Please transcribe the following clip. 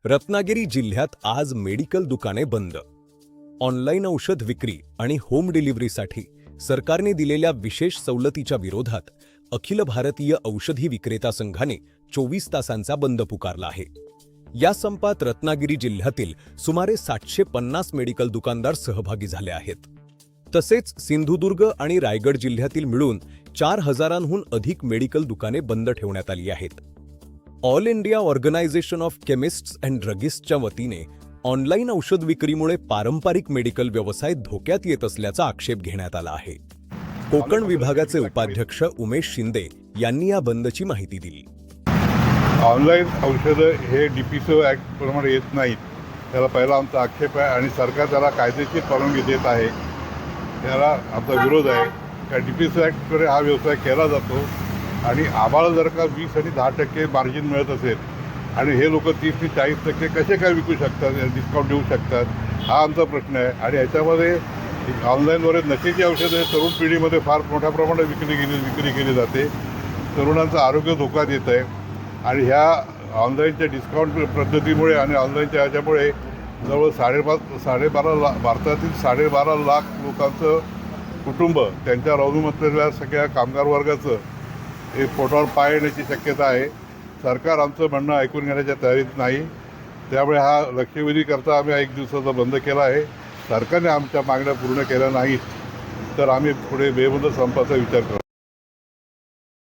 रत्नागिरी जिल्ह्यात आज मेडिकल दुकाने बंद। ऑनलाईन औषध विक्री आणि होम डिलिव्हरीसाठी सरकारने दिलेल्या विशेष सवलतीच्या विरोधात अखिल भारतीय औषधी विक्रेता संघाने 24 तासांचा बंद पुकारला आहे। या संपात रत्नागिरी जिल्ह्यातील सुमारे 750 मेडिकल दुकानदार सहभागी झाले आहेत। तसेच सिंधुदुर्ग आणि रायगड जिल्ह्यातील मिळून 4000हून अधिक मेडिकल दुकाने बंद ठेवण्यात आली आहेत। All India organisation of chemists and ड्रगिस्टच्या वतीने ऑनलाईन औषध विक्रीमुळे पारंपरिक मेडिकल व्यवसाय धोक्यात येत असल्याचा आक्षेप घेण्यात आला आहे। कोकण विभागाचे उपाध्यक्ष उमेश शिंदे यांनी या बंदची माहिती दिली। ऑनलाईन औषधं हे DPCO ॲक्ट प्रमाणे येत नाहीत, त्याला पहिला आमचा आक्षेप आहे आणि सरकार त्याला कायदेशीर परवानगी देत आहे, त्याला आमचा विरोध आहे। कारण DPCO ॲक्टकडे हा व्यवसाय केला जातो आणि आम्हाला जर का 20 आणि 10% मार्जिन मिळत असेल आणि हे लोक 30 ते 40% कसे काय विकू शकतात, डिस्काउंट देऊ शकतात, हा आमचा प्रश्न आहे। आणि याच्यामध्ये ऑनलाईनद्वारे नशेची औषधं तरुण पिढीमध्ये फार मोठ्या प्रमाणात विक्री केली जाते, तरुणांचं आरोग्य धोक्यात येत आहे। आणि ह्या ऑनलाईनच्या डिस्काउंट पद्धतीमुळे आणि ऑनलाईनच्या ह्याच्यामुळे जवळ 12.5 भारतातील 12.5 लाख लोकांचं कुटुंब, त्यांच्या अवलंबून सगळ्या कामगार वर्गाचं हे पोटावर पाय येण्याची शक्यता आहे। सरकार आमचं म्हणणं ऐकून घेण्याच्या तयारीत नाही, त्यामुळे हा लक्षवेधीकरता आम्ही 1 दिवसाचा बंद केला आहे। सरकारने आमच्या मागण्या पूर्ण केल्या नाहीत तर आम्ही पुढे बेबंद संपाचा विचार करू।